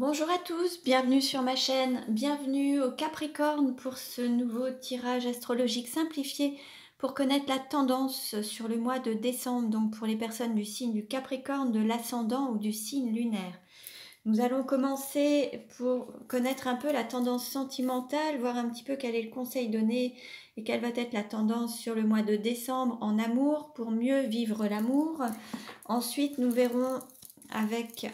Bonjour à tous, bienvenue sur ma chaîne, bienvenue au Capricorne pour ce nouveau tirage astrologique simplifié pour connaître la tendance sur le mois de décembre, donc pour les personnes du signe du Capricorne, de l'ascendant ou du signe lunaire. Nous allons commencer pour connaître un peu la tendance sentimentale, voir un petit peu quel est le conseil donné et quelle va être la tendance sur le mois de décembre en amour pour mieux vivre l'amour. Ensuite, nous verrons avec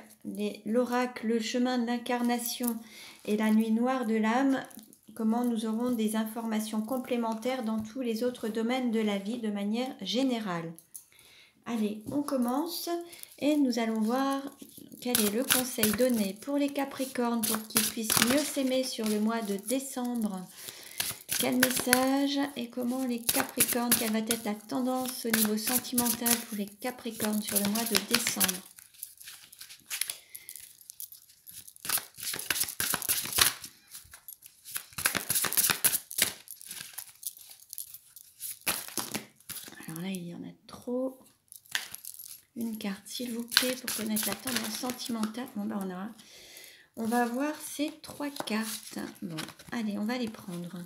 l'oracle, le chemin de l'incarnation et la nuit noire de l'âme, comment nous aurons des informations complémentaires dans tous les autres domaines de la vie de manière générale. Allez, on commence et nous allons voir quel est le conseil donné pour les Capricornes pour qu'ils puissent mieux s'aimer sur le mois de décembre. Quel message et comment les Capricornes, quelle va être la tendance au niveau sentimental pour les Capricornes sur le mois de décembre. Alors là, il y en a trop. Une carte, s'il vous plaît, pour connaître la tendance sentimentale. Bon, ben on va voir ces trois cartes. Bon, allez, on va les prendre.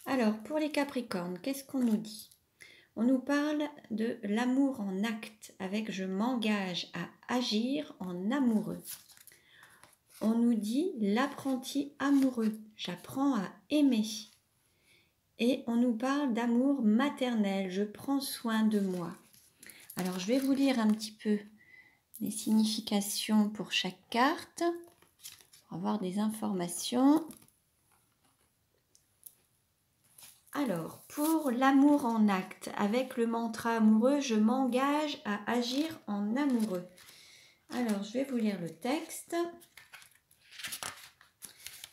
Alors, pour les Capricornes, qu'est-ce qu'on nous dit? On nous parle de l'amour en acte, avec je m'engage à agir en amoureux. On nous dit l'apprenti amoureux, j'apprends à aimer. Et on nous parle d'amour maternel, je prends soin de moi. Alors, je vais vous lire un petit peu les significations pour chaque carte, pour avoir des informations. Alors, pour l'amour en acte, avec le mantra amoureux, je m'engage à agir en amoureux. Alors, je vais vous lire le texte.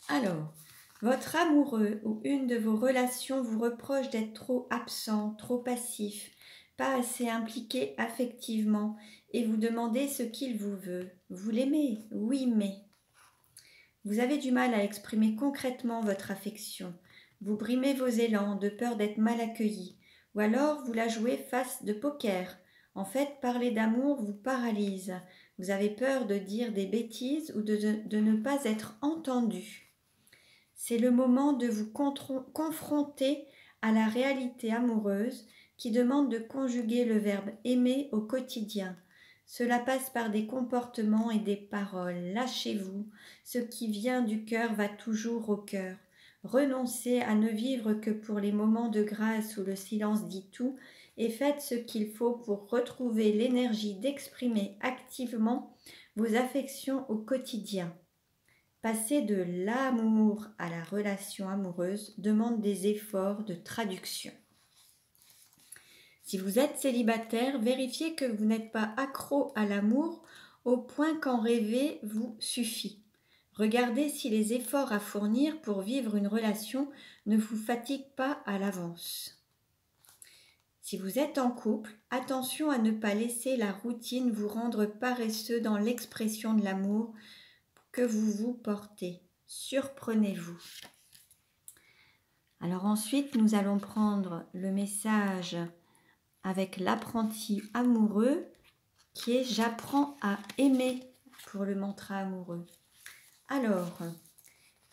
Alors, votre amoureux ou une de vos relations vous reproche d'être trop absent, trop passif, pas assez impliqué affectivement et vous demandez ce qu'il vous veut. Vous l'aimez? Oui, mais... Vous avez du mal à exprimer concrètement votre affection. Vous brimez vos élans de peur d'être mal accueilli. Ou alors vous la jouez face de poker. En fait, parler d'amour vous paralyse. Vous avez peur de dire des bêtises ou de ne pas être entendu. C'est le moment de vous confronter à la réalité amoureuse qui demande de conjuguer le verbe aimer au quotidien. Cela passe par des comportements et des paroles. Lâchez-vous. Ce qui vient du cœur va toujours au cœur. Renoncez à ne vivre que pour les moments de grâce où le silence dit tout et faites ce qu'il faut pour retrouver l'énergie d'exprimer activement vos affections au quotidien. Passer de l'amour à la relation amoureuse demande des efforts de traduction. Si vous êtes célibataire, vérifiez que vous n'êtes pas accro à l'amour au point qu'en rêver vous suffit. Regardez si les efforts à fournir pour vivre une relation ne vous fatiguent pas à l'avance. Si vous êtes en couple, attention à ne pas laisser la routine vous rendre paresseux dans l'expression de l'amour que vous vous portez. Surprenez-vous. Alors ensuite, nous allons prendre le message avec l'apprenti amoureux qui est « J'apprends à aimer » pour le mantra amoureux. Alors,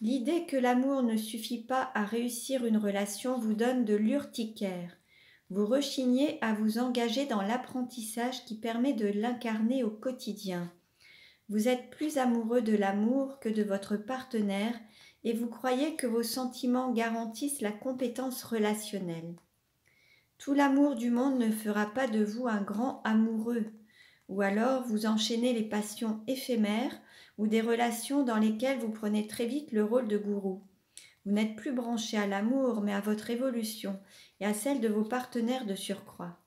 l'idée que l'amour ne suffit pas à réussir une relation vous donne de l'urticaire. Vous rechignez à vous engager dans l'apprentissage qui permet de l'incarner au quotidien. Vous êtes plus amoureux de l'amour que de votre partenaire et vous croyez que vos sentiments garantissent la compétence relationnelle. Tout l'amour du monde ne fera pas de vous un grand amoureux, ou alors vous enchaînez les passions éphémères ou des relations dans lesquelles vous prenez très vite le rôle de gourou. Vous n'êtes plus branché à l'amour mais à votre évolution et à celle de vos partenaires de surcroît.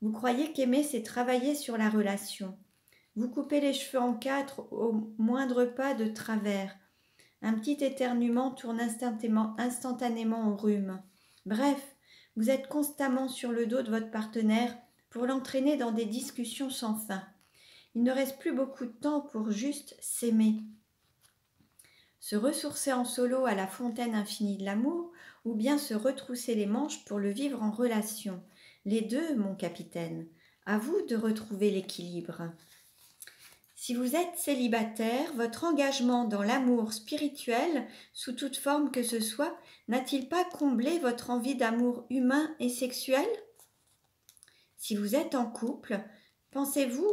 Vous croyez qu'aimer c'est travailler sur la relation. Vous coupez les cheveux en quatre au moindre pas de travers. Un petit éternuement tourne instantanément au rhume. Bref, vous êtes constamment sur le dos de votre partenaire pour l'entraîner dans des discussions sans fin. Il ne reste plus beaucoup de temps pour juste s'aimer. Se ressourcer en solo à la fontaine infinie de l'amour ou bien se retrousser les manches pour le vivre en relation. Les deux, mon capitaine. À vous de retrouver l'équilibre. Si vous êtes célibataire, votre engagement dans l'amour spirituel, sous toute forme que ce soit, n'a-t-il pas comblé votre envie d'amour humain et sexuel? Si vous êtes en couple, pensez-vous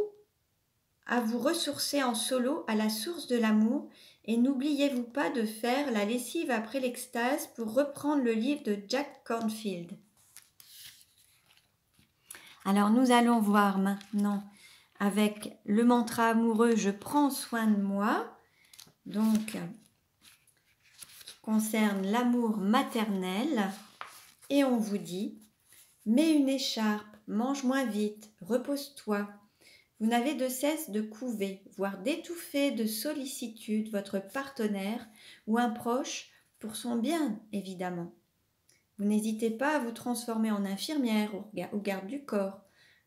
à vous ressourcer en solo à la source de l'amour et n'oubliez-vous pas de faire la lessive après l'extase pour reprendre le livre de Jack Cornfield. Alors nous allons voir maintenant avec le mantra amoureux « Je prends soin de moi », donc qui concerne l'amour maternel, et on vous dit « Mets une écharpe, mange moins vite, repose-toi. Vous n'avez de cesse de couver, voire d'étouffer de sollicitude votre partenaire ou un proche pour son bien, évidemment. Vous n'hésitez pas à vous transformer en infirmière ou garde du corps.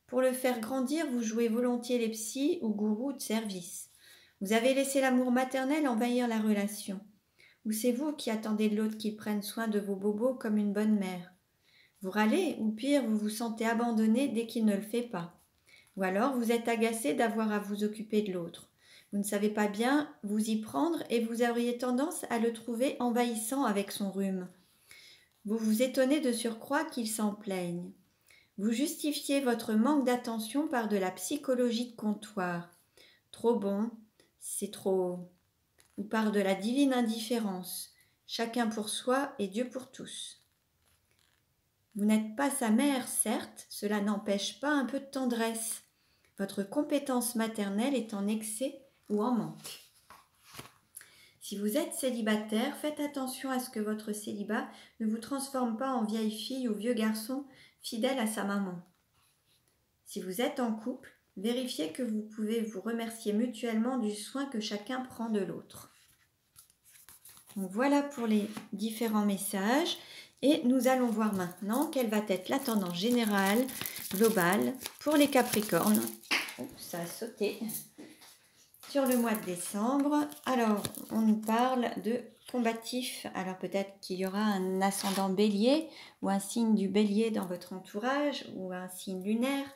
Pour le faire grandir, vous jouez volontiers les psys ou gourous de service. Vous avez laissé l'amour maternel envahir la relation. Ou c'est vous qui attendez de l'autre qu'il prenne soin de vos bobos comme une bonne mère. Vous râlez, ou pire, vous vous sentez abandonné dès qu'il ne le fait pas. Ou alors vous êtes agacé d'avoir à vous occuper de l'autre. Vous ne savez pas bien vous y prendre et vous auriez tendance à le trouver envahissant avec son rhume. Vous vous étonnez de surcroît qu'il s'en plaigne. Vous justifiez votre manque d'attention par de la psychologie de comptoir. Trop bon, c'est trop. Ou par de la divine indifférence. Chacun pour soi et Dieu pour tous. Vous n'êtes pas sa mère, certes, cela n'empêche pas un peu de tendresse. Votre compétence maternelle est en excès ou en manque. Si vous êtes célibataire, faites attention à ce que votre célibat ne vous transforme pas en vieille fille ou vieux garçon fidèle à sa maman. Si vous êtes en couple, vérifiez que vous pouvez vous remercier mutuellement du soin que chacun prend de l'autre. Donc voilà pour les différents messages et nous allons voir maintenant quelle va être la tendance générale, globale pour les Capricornes. Oups, ça a sauté. Sur le mois de décembre, alors on nous parle de combatif. Alors peut-être qu'il y aura un ascendant bélier ou un signe du bélier dans votre entourage ou un signe lunaire.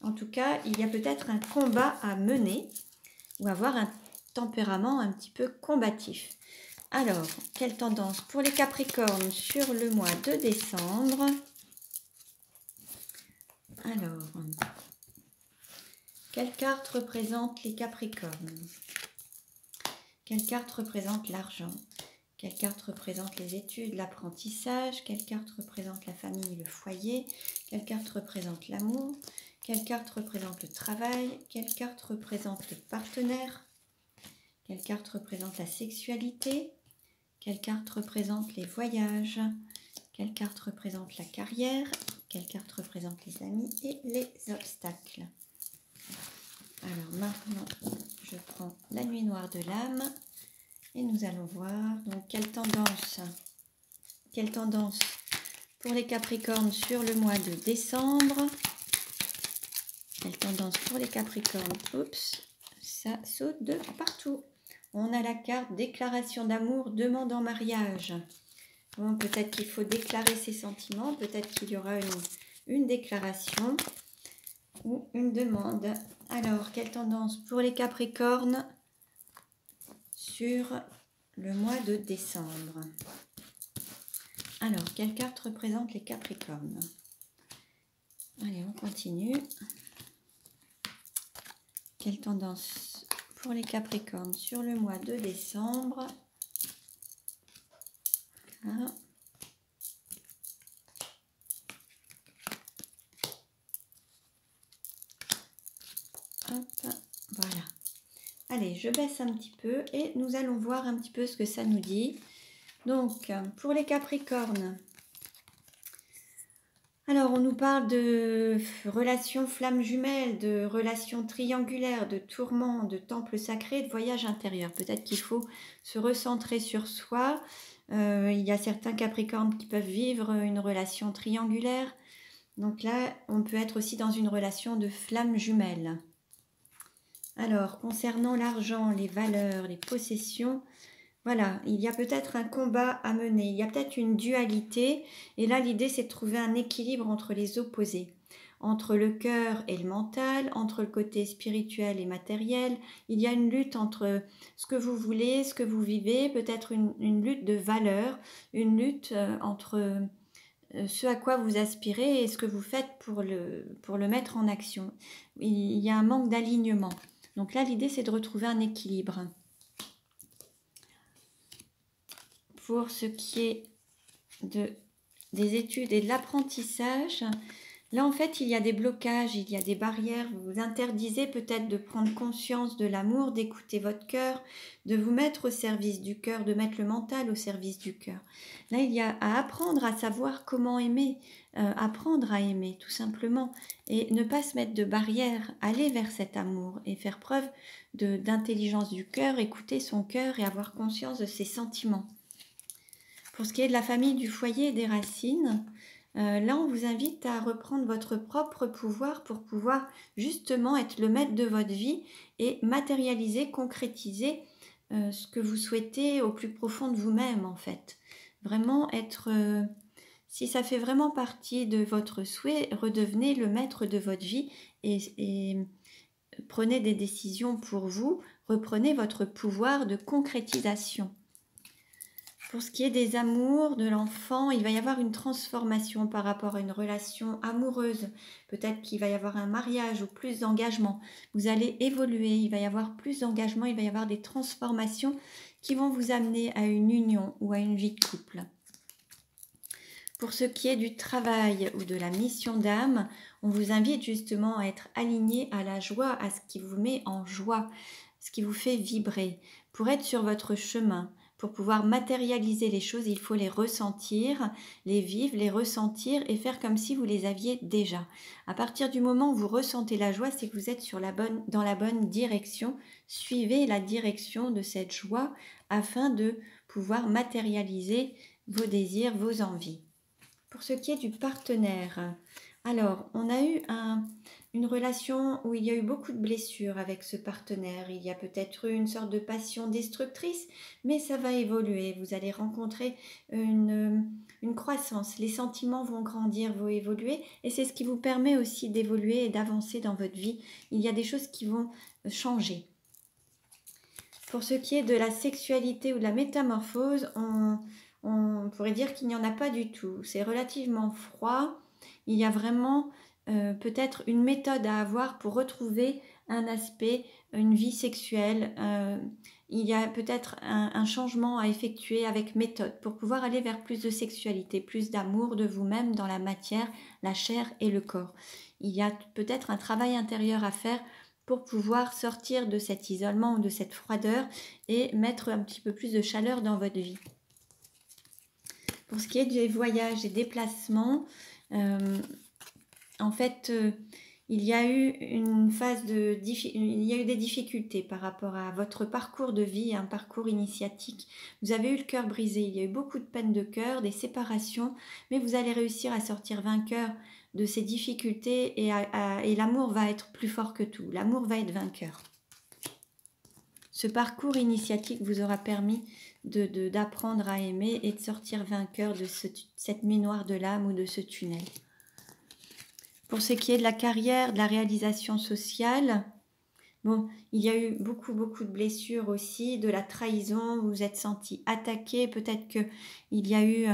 En tout cas, il y a peut-être un combat à mener ou avoir un tempérament un petit peu combatif. Alors, quelle tendance pour les Capricornes sur le mois de décembre? Alors, quelle carte représente les Capricornes? Quelle carte représente l'argent? Quelle carte représente les études, l'apprentissage? Quelle carte représente la famille, le foyer? Quelle carte représente l'amour? Quelle carte représente le travail? Quelle carte représente le partenaire? Quelle carte représente la sexualité? Quelle carte représente les voyages? Quelle carte représente la carrière? Quelle carte représente les amis et les obstacles? Alors maintenant, je prends la nuit noire de l'âme et nous allons voir donc quelle tendance pour les Capricornes sur le mois de décembre. Quelle tendance pour les Capricornes? Oups, ça saute de partout. On a la carte déclaration d'amour, demande en mariage. Bon, peut-être qu'il faut déclarer ses sentiments, peut-être qu'il y aura une déclaration ou une demande. Alors, quelle tendance pour les Capricornes sur le mois de décembre? Alors, quelle carte représente les Capricornes? Allez, on continue. Quelle tendance pour les Capricornes sur le mois de décembre? Voilà. Hop, voilà. Allez, je baisse un petit peu et nous allons voir un petit peu ce que ça nous dit. Donc, pour les Capricornes, alors on nous parle de relations flammes jumelles, de relations triangulaires, de tourments, de temples sacrés, de voyages intérieurs. Peut-être qu'il faut se recentrer sur soi. Il y a certains Capricornes qui peuvent vivre une relation triangulaire. Donc là, on peut être aussi dans une relation de flammes jumelles. Alors, concernant l'argent, les valeurs, les possessions, voilà, il y a peut-être un combat à mener, il y a peut-être une dualité, et là l'idée c'est de trouver un équilibre entre les opposés. entre le cœur et le mental, entre le côté spirituel et matériel. Il y a une lutte entre ce que vous voulez, ce que vous vivez, peut-être une lutte de valeurs, une lutte entre ce à quoi vous aspirez et ce que vous faites pour le mettre en action. Il y a un manque d'alignement. Donc là, l'idée, c'est de retrouver un équilibre. Pour ce qui est des études et de l'apprentissage, là, en fait, il y a des blocages, il y a des barrières. Vous vous interdisez peut-être de prendre conscience de l'amour, d'écouter votre cœur, de vous mettre au service du cœur, de mettre le mental au service du cœur. Là, il y a à apprendre à savoir comment aimer, apprendre à aimer, tout simplement, et ne pas se mettre de barrières, aller vers cet amour et faire preuve d'intelligence du cœur, écouter son cœur et avoir conscience de ses sentiments. Pour ce qui est de la famille, du foyer et des racines, là, on vous invite à reprendre votre propre pouvoir pour pouvoir justement être le maître de votre vie et matérialiser, concrétiser ce que vous souhaitez au plus profond de vous-même, en fait. Vraiment être, si ça fait vraiment partie de votre souhait, redevenez le maître de votre vie et prenez des décisions pour vous, reprenez votre pouvoir de concrétisation. Pour ce qui est des amours de l'enfant, il va y avoir une transformation par rapport à une relation amoureuse. Peut-être qu'il va y avoir un mariage ou plus d'engagement. Vous allez évoluer, il va y avoir plus d'engagement, il va y avoir des transformations qui vont vous amener à une union ou à une vie de couple. Pour ce qui est du travail ou de la mission d'âme, on vous invite justement à être aligné à la joie, à ce qui vous met en joie, ce qui vous fait vibrer. Pour être sur votre chemin, pour pouvoir matérialiser les choses, il faut les ressentir, les vivre, les ressentir et faire comme si vous les aviez déjà. À partir du moment où vous ressentez la joie, c'est que vous êtes dans la bonne direction. Suivez la direction de cette joie afin de pouvoir matérialiser vos désirs, vos envies. Pour ce qui est du partenaire, alors on a eu une relation où il y a eu beaucoup de blessures avec ce partenaire. Il y a peut-être eu une sorte de passion destructrice, mais ça va évoluer. Vous allez rencontrer une croissance. Les sentiments vont grandir, vont évoluer, et c'est ce qui vous permet aussi d'évoluer et d'avancer dans votre vie. Il y a des choses qui vont changer. Pour ce qui est de la sexualité ou de la métamorphose, on pourrait dire qu'il n'y en a pas du tout. C'est relativement froid. Il y a vraiment peut-être une méthode à avoir pour retrouver un aspect, une vie sexuelle. Il y a peut-être un changement à effectuer avec méthode pour pouvoir aller vers plus de sexualité, plus d'amour de vous-même dans la matière, la chair et le corps. Il y a peut-être un travail intérieur à faire pour pouvoir sortir de cet isolement ou de cette froideur et mettre un petit peu plus de chaleur dans votre vie. Pour ce qui est des voyages et déplacements, en fait, il y a eu une phase il y a eu des difficultés par rapport à votre parcours de vie, un parcours initiatique. Vous avez eu le cœur brisé, il y a eu beaucoup de peines de cœur, des séparations, mais vous allez réussir à sortir vainqueur de ces difficultés et l'amour va être plus fort que tout. L'amour va être vainqueur. Ce parcours initiatique vous aura permis d'apprendre à aimer et de sortir vainqueur de cette nuit noire de l'âme ou de ce tunnel. Pour ce qui est de la carrière, de la réalisation sociale, bon, il y a eu beaucoup de blessures aussi, de la trahison, vous vous êtes senti attaqué, peut-être qu'il y a eu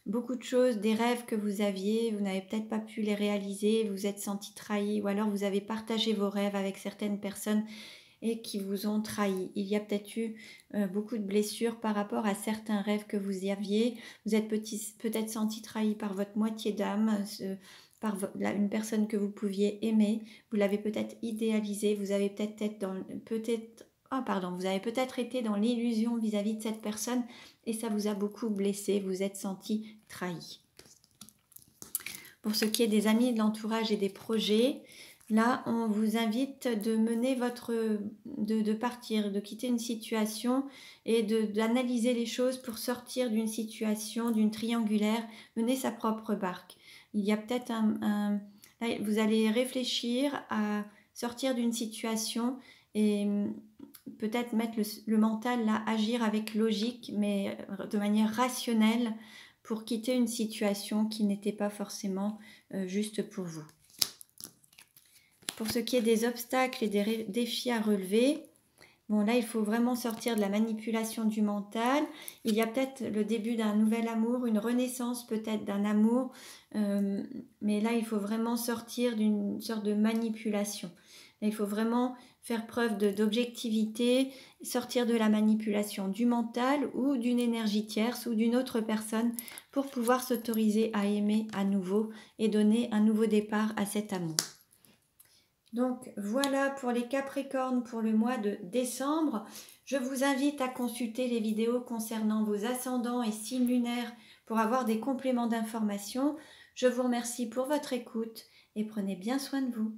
beaucoup de choses, des rêves que vous aviez, vous n'avez peut-être pas pu les réaliser, vous vous êtes senti trahi, ou alors vous avez partagé vos rêves avec certaines personnes et qui vous ont trahi. Il y a peut-être eu beaucoup de blessures par rapport à certains rêves que vous aviez. Vous êtes peut-être senti trahi par votre moitié d'âme, par une personne que vous pouviez aimer. Vous l'avez peut-être idéalisé. Vous avez vous avez peut-être été dans l'illusion vis-à-vis de cette personne et ça vous a beaucoup blessé. Vous êtes senti trahi. Pour ce qui est des amis, de l'entourage et des projets, là, on vous invite de mener de partir, de quitter une situation et d'analyser les choses pour sortir d'une situation, d'une triangulaire, mener sa propre barque. Il y a peut-être vous allez réfléchir à sortir d'une situation et peut-être mettre le mental là, agir avec logique, mais de manière rationnelle pour quitter une situation qui n'était pas forcément juste pour vous. pour ce qui est des obstacles et des défis à relever. Bon, là, il faut vraiment sortir de la manipulation du mental. Il y a peut-être le début d'un nouvel amour, une renaissance peut-être d'un amour. Mais là, il faut vraiment sortir d'une sorte de manipulation. Là, il faut vraiment faire preuve d'objectivité, sortir de la manipulation du mental ou d'une énergie tierce ou d'une autre personne pour pouvoir s'autoriser à aimer à nouveau et donner un nouveau départ à cet amour. Donc voilà pour les Capricornes pour le mois de décembre. Je vous invite à consulter les vidéos concernant vos ascendants et signes lunaires pour avoir des compléments d'informations. Je vous remercie pour votre écoute et prenez bien soin de vous.